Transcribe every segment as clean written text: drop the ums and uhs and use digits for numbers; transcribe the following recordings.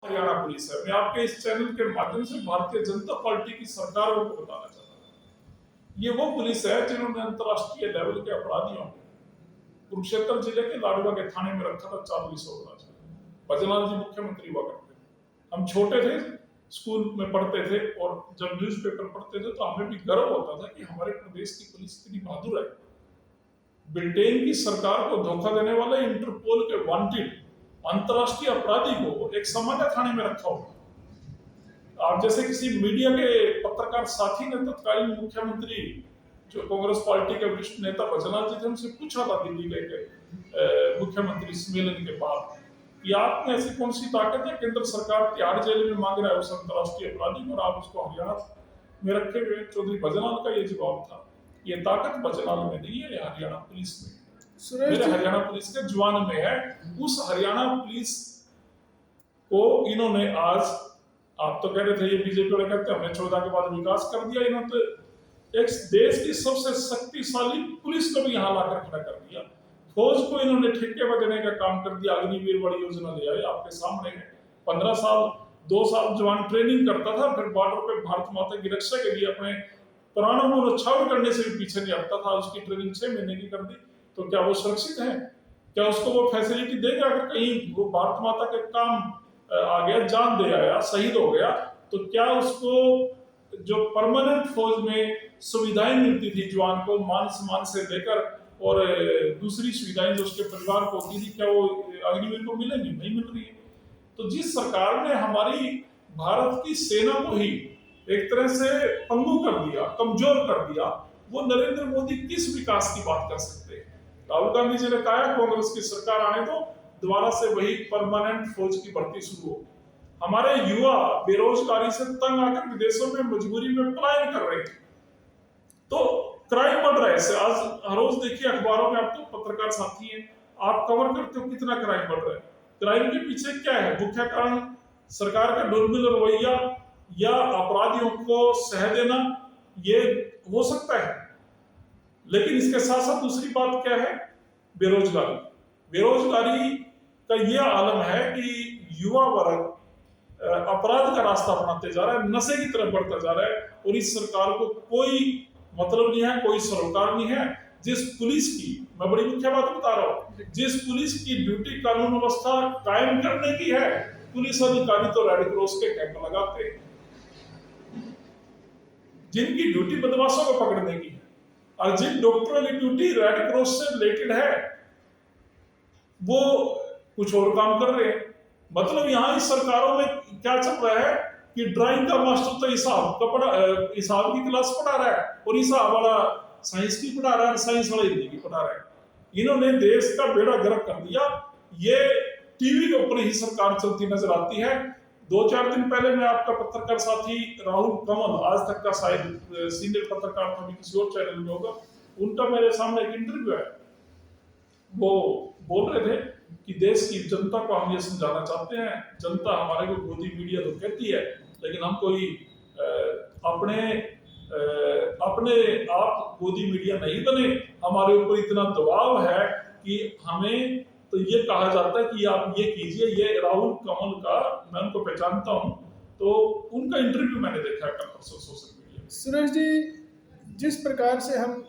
Haryana police है। मैं आपके इस चैनल के माध्यम से भारतीय जनता पार्टी की सरकारों को बताना चाहता हूँ, ये वो पुलिस है जिन्होंने अंतर्राष्ट्रीय लेवल के अपराधियों को कुरुक्षेत्र जिले के लाडवा के थाने में रखा था 40 वर्ष। भजनलाल जी मुख्यमंत्री हुआ करते थे। हम छोटे थे, स्कूल में पढ़ते थे और जब न्यूज़पेपर पढ़ते थे तो हमें भी गर्व होता था कि हमारे प्रदेश की पुलिस इतनी बहादुर है। ब्रिटेन की सरकार को धोखा देने वाले इंटरपोल के वांटेड अंतर्राष्ट्रीय अपराधी को एक सामान्य थाने में रखा हुआ। आप जैसे किसी मीडिया के पत्रकार साथी ने तत्कालीन मुख्यमंत्री जो कांग्रेस पार्टी के वरिष्ठ नेता भजनलाल जी थे उनसे पूछा था दिल्ली के मुख्यमंत्री सम्मेलन के बाद कि आपने ऐसी कौन सी ताकत है, केंद्र सरकार तिहाड़ जेल में मांग रहा है उस अंतर्राष्ट्रीय अपराधी और आप उसको हरियाणा में रखे हुए। चौधरी भजनलाल का ये जवाब था, ये ताकत भजनलाल में नहीं है, ये हरियाणा पुलिस में मेरे हरियाणा पुलिस के जवान में है। उस हरियाणा पुलिस को इन्होंने आज, आप तो कह रहे थे ये बीजेपी वाले कहते हैं हमने 14 के बाद विकास कर दिया, इन्होंने तो एक देश की सबसे शक्तिशाली पुलिस को भी यहाँ लाकर खड़ा कर दिया। फौज को इन्होंने ठेके पर देने का काम कर दिया। अग्निवीर बड़ी योजना ले आए, आपके सामने है। 15 साल 2 साल जवान ट्रेनिंग करता था, फिर बॉर्डर पे भारत माता की रक्षा के लिए अपने प्राणों को न्यौछावर करने से भी पीछे नहीं हटता था। उसकी ट्रेनिंग 6 महीने की कर दी, तो क्या वो सुरक्षित है? क्या उसको वो फैसिलिटी देगा? अगर कहीं वो भारत माता के काम आ गया, जान दे आया, शहीद हो गया, तो क्या उसको जो परमानेंट फौज में सुविधाएं मिलती थी जवान को मान सम्मान से लेकर और दूसरी सुविधाएं जो उसके परिवार को होती थी, क्या वो अग्निवीर को मिलेंगी? नहीं मिल रही है। तो जिस सरकार ने हमारी भारत की सेना को ही एक तरह से पंगु कर दिया, कमजोर कर दिया, वो नरेंद्र मोदी किस विकास की बात कर सकते हैं? राहुल गांधी जी ने कहा कांग्रेस की सरकार आने तो दोबारा से वही परमानेंट फौज की भर्ती शुरू हो। हमारे युवा बेरोजगारी से तंग आकर विदेशों में मजबूरी में पलायन कर रहे थे, तो क्राइम बढ़ रहा है। आज हर रोज देखिए अखबारों में, आप तो पत्रकार साथी हैं, आप कवर करते हो कितना क्राइम बढ़ रहा है। क्राइम के पीछे क्या है? मुख्य कारण सरकार का दुर्बल रवैया या अपराधियों को सह देना, ये हो सकता है। लेकिन इसके साथ साथ दूसरी बात क्या है? बेरोजगारी। बेरोजगारी का यह आलम है कि युवा वर्ग अपराध का रास्ता अपनाते जा रहा है, नशे की तरफ बढ़ता जा रहा है, और इस सरकार को कोई मतलब नहीं है, कोई सरोकार नहीं है। जिस पुलिस की, मैं बड़ी मुख्य बात बता रहा हूँ, जिस पुलिस की ड्यूटी कानून व्यवस्था कायम करने की है, पुलिस अधिकारी तो रेड क्रॉस के कैंप लगाते हैं। जिनकी ड्यूटी बदमाशों को पकड़ने की है और जिन डॉक्टरों की ड्यूटी रेड क्रॉस से रिलेटेड है, वो कुछ और काम कर रहे हैं। मतलब यहाँ इस सरकारों में क्या चल रहा है कि ड्राइंग का मास्टर तो हिसाब की क्लास पढ़ा रहा है और हिसाब वाला साइंस की पढ़ा रहा है, साइंस वाला हिंदी की पढ़ा रहा है। इन्होंने देश का बेड़ा गर्क कर दिया। ये टीवी के ऊपर ही सरकार चलती नजर आती है। 2-4 दिन पहले मैं आपका पत्रकार साथी राहुल कमल, आज तक का शायद सीनियर पत्रकार था, किसी और चैनल में होगा, उनका मेरे सामने एक इंटरव्यू है। वो बोल रहे थे कि देश की जनता को हम ये समझाना चाहते हैं, जनता हमारे को गोदी मीडिया तो कहती है, लेकिन हम कोई अपने आप गोदी मीडिया नहीं बने। हमारे ऊपर इतना दबाव है कि हमें तो ये कहा जाता है कि आप ये कीजिए। ये राहुल कमल का, मैं उनको पहचानता हूँ, तो उनका इंटरव्यू मैंने देखा है कल परसों सोशल मीडिया में। सुरेश जी, जिस प्रकार से हम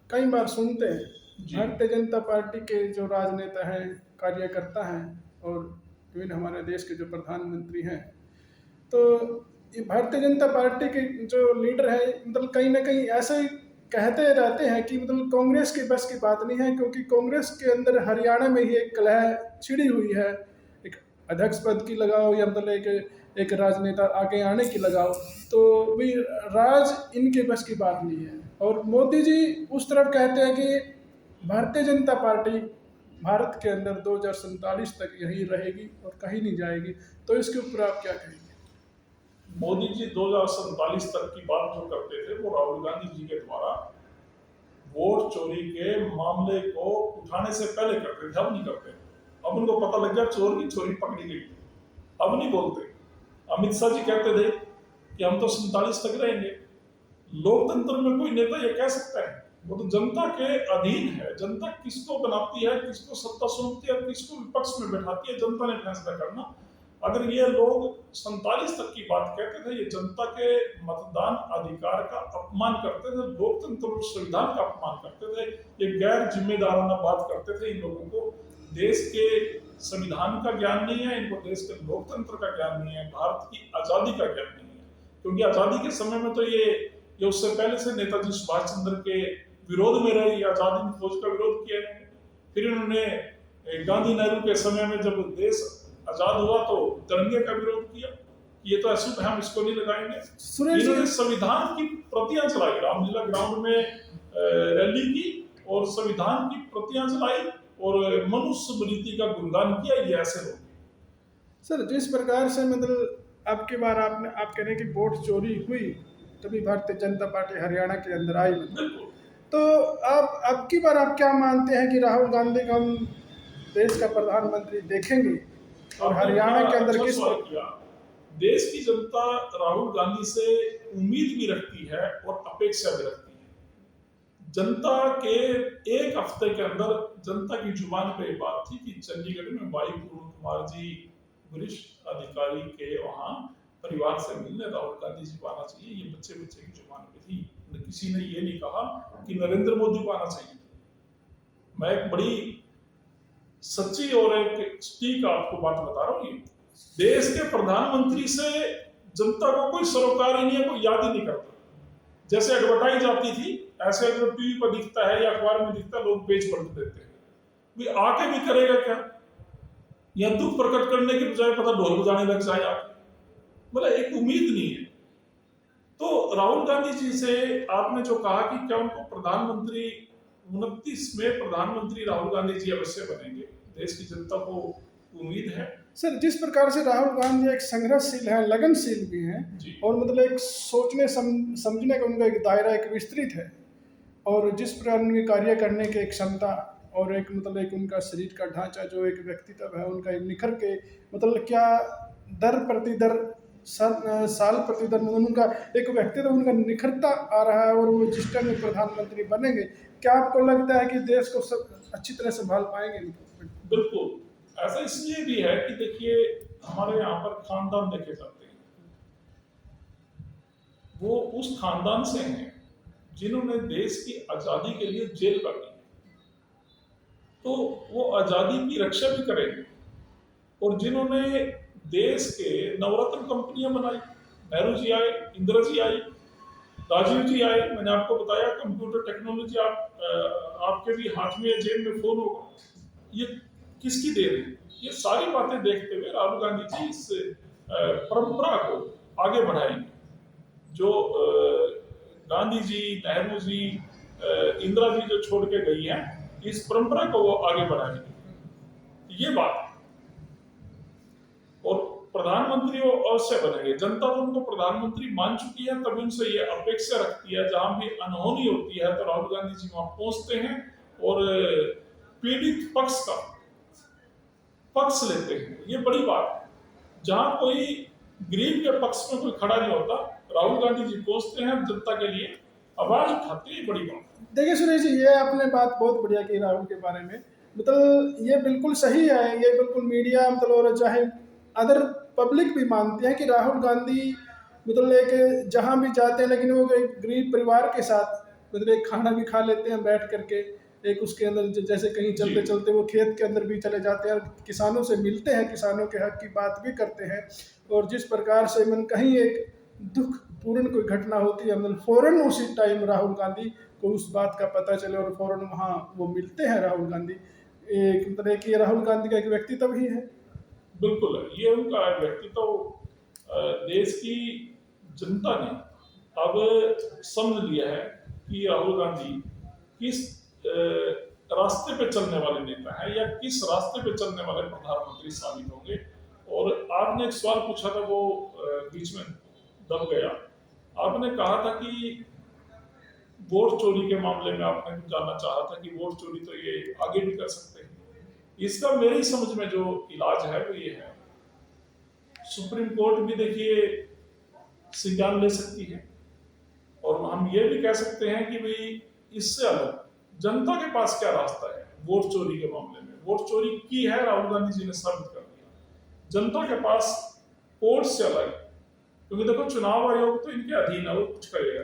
कई बार सुनते हैं भारतीय जनता पार्टी के जो राजनेता हैं, कार्यकर्ता हैं और विभिन्न हमारे देश के जो प्रधानमंत्री हैं, तो ये भारतीय जनता पार्टी के जो लीडर है, मतलब कहीं ना कहीं ऐसे कहते रहते हैं कि मतलब कांग्रेस की बस की बात नहीं है, क्योंकि कांग्रेस के अंदर हरियाणा में ही एक कलह छिड़ी हुई है। एक अध्यक्ष पद की लगाओ या मतलब एक राजनेता आगे आने की लगाओ, तो भी राज इनके बस की बात नहीं है। और मोदी जी उस तरफ कहते हैं कि भारतीय जनता पार्टी भारत के अंदर 2047 तक यही रहेगी और कहीं नहीं जाएगी, तो इसके ऊपर आप क्या कहेंगे? मोदी जी 2047 तक की बात जो करते थे, वो राहुल गांधी जी के द्वारा वोट चोरी के मामले को उठाने से पहले करते थे, अब नहीं करते। अब उनको पता लग गया चोर की चोरी पकड़ी गई, अब नहीं बोलते। अमित शाह जी कहते थे कि हम तो 47 तक रहेंगे। लोकतंत्र में कोई नेता ये कह सकता है? वो तो जनता के अधीन है। जनता किसको बनाती है, किसको सत्ता सौंपती है, किसको विपक्ष में बैठाती है, जनता ने फैसला करना। अगर ये लोग 47 तक की बात कहते थे, ये जनता के मतदान अधिकार का अपमान करते थे, लोकतंत्र और संविधान का अपमान करते थे, ये गैर जिम्मेदाराना बात करते थे। इन लोगों को देश के संविधान का ज्ञान नहीं है, इनको देश के लोकतंत्र का ज्ञान नहीं है, भारत की आजादी का ज्ञान नहीं है। क्योंकि आजादी के समय में तो ये उससे पहले से नेताजी सुभाष चंद्र के विरोध में रहे, आजादी में फौज का विरोध किया इन्होंने। फिर इन्होंने गांधी नेहरू के समय में जब देश आजाद हुआ तो तिरंगे का विरोध किया, ये तो अशुभ है, हम इसको नहीं लगाएंगे। इन्होंने संविधान की प्रतियां चलाई, रामलीला ग्राउंड में रैली की और संविधान की प्रतियां चलाई और मनुस्मृति नीति का गुणगान किया। ये ऐसे लोग सर, जिस प्रकार से मतलब अब की बार आप कह रहे हैं कि वोट चोरी हुई तभी भारतीय जनता पार्टी हरियाणा के अंदर आई, तो आप अब की बार आप क्या मानते हैं कि राहुल गांधी को हम देश का प्रधानमंत्री देखेंगे और हरियाणा के अंदर किस देश की जनता राहुल गांधी से उम्मीद भी रखती है और अपेक्षा भी रखती है। जनता के एक हफ्ते के अंदर जनता की जुबान पे बात थी कि चंडीगढ़ में भाई पूर्ण कुमार जी वरिष्ठ अधिकारी के वहां परिवार से मिलने राहुल गांधी जी को आना चाहिए, ये बच्चे की जुबान पे थी। किसी ने ये नहीं कहा कि नरेंद्र मोदी को आना चाहिए। मैं एक बड़ी सच्ची और एक सटीक आपको बात बता रहा हूँ, देश के प्रधानमंत्री से जनता को कोई सरोकार ही नहीं है, कोई याद ही नहीं करता। जैसे एडवर्टाइज आती थी ऐसे अगर टीवी पर दिखता है या अखबार में दिखता है, लोग पेज पलट देते हैं। भी आके भी करेगा क्या, या दुख प्रकट करने के बजाय पता ढोल बजाने लग जाए आके, मतलब एक उम्मीद नहीं है। तो राहुल गांधी जी से आपने जो कहा कि क्या उनको प्रधानमंत्री 29 में प्रधानमंत्री राहुल गांधी जी अवश्य बनेंगे, देश की जनता को उम्मीद है। सर, जिस प्रकार से राहुल गांधी एक संघर्षशील है, लगनशील भी हैं और मतलब एक सोचने समझने का उनका एक दायरा एक विस्तृत है, और जिस प्रकार उनके कार्य करने की एक क्षमता और एक मतलब एक उनका शरीर का ढांचा जो एक व्यक्तित्व है उनका निखर के मतलब क्या दर प्रतिदर साल प्रतिदर मतलब उनका एक व्यक्तित्व उनका निखरता आ रहा है, और वो जिस टाइम में प्रधानमंत्री बनेंगे क्या आपको लगता है कि देश को सब अच्छी तरह संभाल पाएंगे? बिल्कुल, ऐसा इसलिए भी है कि देखिए हमारे यहाँ पर खानदान देखे जाते हैं, वो उस खानदान से हैं जिन्होंने देश की आजादी के लिए जेल काटी, तो वो आजादी की रक्षा भी करेंगे। और जिन्होंने देश के नवरत्न कंपनियां बनाई, नेहरू जी आए, इंदिरा जी आई, राजीव जी आए, मैंने आपको बताया कंप्यूटर टेक्नोलॉजी आपके भी हाथ में जेब में फोन होगा, ये किसकी देन है? ये सारी बातें देखते हुए राहुल गांधी जी इस परंपरा को आगे बढ़ाएंगे। जो गांधी जी, नेहरू जी, इंदिरा जी जो छोड़ के गई हैं, इस परंपरा को वो आगे बढ़ाएंगे, ये बात। और प्रधानमंत्री वो अवश्य बनेंगे, जनता तो उनको प्रधानमंत्री मान चुकी है, तभी उनसे ये अपेक्षा रखती है। जहां भी अनहोनी होती है तो राहुल गांधी जी वहां पहुंचते हैं और पीड़ित पक्ष का पक्ष लेते हैं, ये बड़ी बात है। जहां कोई गरीब के पक्ष में कोई खड़ा नहीं होता, राहुल गांधी जी पहुंचते हैं, जनता के लिए आवाज उठाते हैं, बड़ी बात। देखिए सुरेश जी, ये आपने बात बहुत बढ़िया की राहुल के बारे में, मतलब ये बिल्कुल सही है, ये बिल्कुल मीडिया मतलब और चाहे अदर पब्लिक भी मानते हैं कि राहुल गांधी मतलब एक जहां भी जाते हैं, लेकिन वो एक गरीब परिवार के साथ मतलब एक खाना भी खा लेते हैं बैठ करके, एक उसके अंदर जैसे कहीं चलते चलते वो खेत के अंदर भी चले जाते हैं, किसानों से मिलते हैं, किसानों के हक की बात भी करते हैं। और जिस प्रकार से मन कहीं एक दुख पूर्ण कोई घटना होती है, मतलब फौरन उसी टाइम राहुल गांधी को उस बात का पता चले और फौरन वहाँ वो मिलते हैं राहुल गांधी। एक मतलब एक ये राहुल गांधी का एक व्यक्तित्व ही है। बिल्कुल, ये उनका व्यक्तित्व देश की जनता ने अब समझ लिया है कि राहुल गांधी किस रास्ते पे चलने वाले नेता है या किस रास्ते पे चलने वाले प्रधानमंत्री साबित होंगे। और आपने एक सवाल पूछा था, वो बीच में दब गया। आपने कहा था कि वोट चोरी के मामले में आपने जानना चाहा था कि वोट चोरी तो ये आगे भी कर सकते हैं। इसका मेरी समझ में जो इलाज है वो ये है, सुप्रीम कोर्ट भी देखिए संज्ञान ले सकती है, और हम ये भी कह सकते हैं कि भाई इससे अलग जनता के पास क्या रास्ता है वोट चोरी के मामले में। वोट चोरी की है, राहुल गांधी जी ने साबित कर दिया। जनता के पास कोर्ट से अलग, क्योंकि देखो चुनाव आयोग तो इनके अधीन है, वो कुछ करेगा।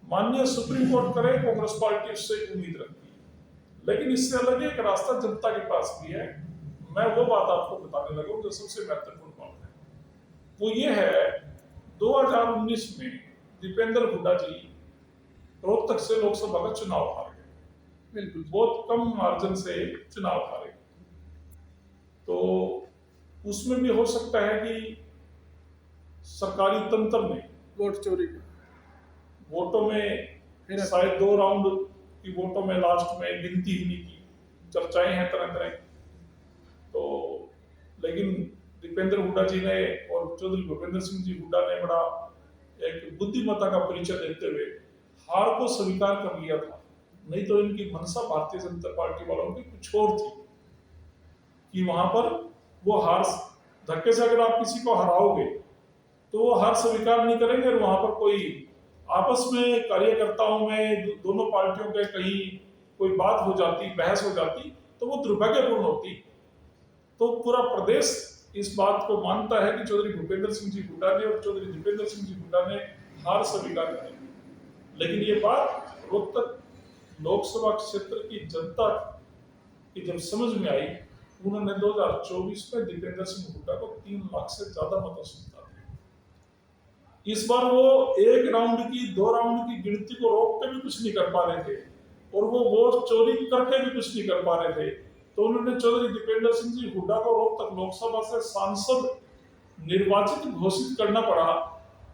माननीय सुप्रीम कोर्ट करे, कांग्रेस पार्टी उससे उम्मीद रखती है, लेकिन इससे अलग एक रास्ता जनता के पास भी है। मैं वो बात आपको बताने लगा जो सबसे महत्वपूर्ण बात है, वो ये है 2019 में दीपेंद्र हुड्डा जी रोहतक से लोकसभा का चुनाव हार गए, बिल्कुल बहुत कम मार्जिन से चुनाव हारे। तो उसमें भी हो सकता है कि सरकारी तंत्र ने वोट चोरी वोटों में शायद 2 राउंड की वोटों में लास्ट में गिनती ही नहीं की, चर्चाएं हैं तरह तरह। तो लेकिन दीपेंद्र हुड्डा जी ने और चौधरी भूपेंद्र सिंह जी हुड्डा ने बड़ा एक बुद्धिमत्ता का परिचय देते हुए हार को स्वीकार कर लिया था। नहीं तो इनकी मनसा भारतीय जनता पार्टी वालों की कुछ और थी कि वहां पर वो हार धक्के से अगर आप किसी को हराओगे तो वो हार स्वीकार नहीं करेंगे, और वहां पर कोई आपस में कार्यकर्ताओं में दोनों पार्टियों के कहीं कोई बात हो जाती, बहस हो जाती, तो वो दुर्भाग्यपूर्ण होती। तो पूरा प्रदेश इस बात को मानता है कि चौधरी भूपेंद्र सिंह जी हुड्डा ने और चौधरी दीपेंद्र सिंह जी हुड्डा ने हार स्वीकार करी। लेकिन ये बात रोहतक लोकसभा क्षेत्र की जनता की जब समझ में आई, उन्होंने 2024 में दीपेंद्र सिंह हुड्डा को 3 लाख से ज्यादा मतों से जिता दिया। इस बार वो 1 राउंड की 2 राउंड की गिनती को रोक के भी कुछ नहीं कर पा रहे थे, और वो वोट चोरी करके भी कुछ नहीं कर पा रहे थे। तो उन्होंने चौधरी दीपेंद्र सिंह जी हुड्डा को रोहतक लोकसभा से सांसद निर्वाचित घोषित करना पड़ा।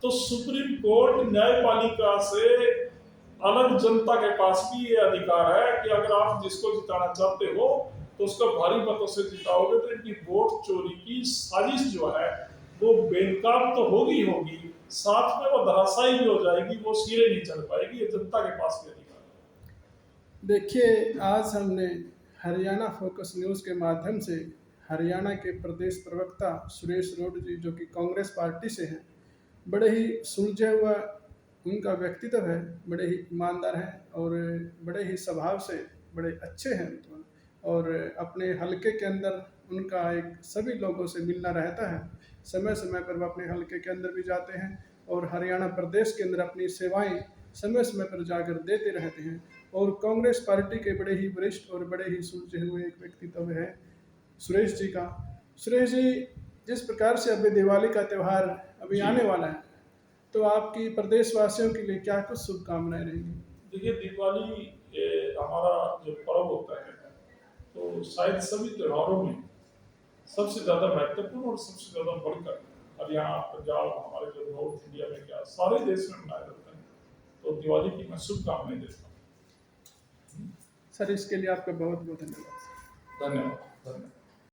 तो सुप्रीम कोर्ट न्यायपालिका से अलग जनता के पास भी ये अधिकार है कि अगर आप जिसको जिताना चाहते हो तो उसको भारी मतों से जिताओगे, तो इनकी वोट चोरी की साजिश जो है वो बेनकाब तो होगी, साथ में वो धराशायी भी हो जाएगी, वो सिरे नहीं चढ़ पाएगी। ये जनता के पास भी अधिकार है। देखिए, आज हमने हरियाणा फोकस न्यूज़ के माध्यम से हरियाणा के प्रदेश प्रवक्ता सुरेश रोड जी, जो कि कांग्रेस पार्टी से हैं, बड़े ही सुलझे हुआ उनका व्यक्तित्व है, बड़े ही ईमानदार हैं और बड़े ही स्वभाव से बड़े अच्छे हैं, और अपने हलके के अंदर उनका एक सभी लोगों से मिलना रहता है। समय समय पर वो अपने हलके के अंदर भी जाते हैं और हरियाणा प्रदेश के अंदर अपनी सेवाएं समय समय पर जाकर देते रहते हैं। और कांग्रेस पार्टी के बड़े ही वरिष्ठ और बड़े ही सुलझे हुए एक व्यक्तित्व है सुरेश जी का। सुरेश जी, जिस प्रकार से अभी दिवाली का त्यौहार अभी आने वाला है, तो आपकी प्रदेशवासियों के लिए क्या कुछ शुभकामनाएं रहेंगी? देखिए, दिवाली हमारा जो पर्व होता है, तो शायद सभी त्योहारों में सबसे ज्यादा महत्वपूर्ण और सबसे ज्यादा बढ़कर हरियाणा, पंजाब, हमारे जो नॉर्थ इंडिया में क्या सारे देश में मनाया जाता है। तो दिवाली की मैं शुभकामनाएं देता हूँ। सर, इसके लिए आपका बहुत बहुत धन्यवाद। धन्यवाद।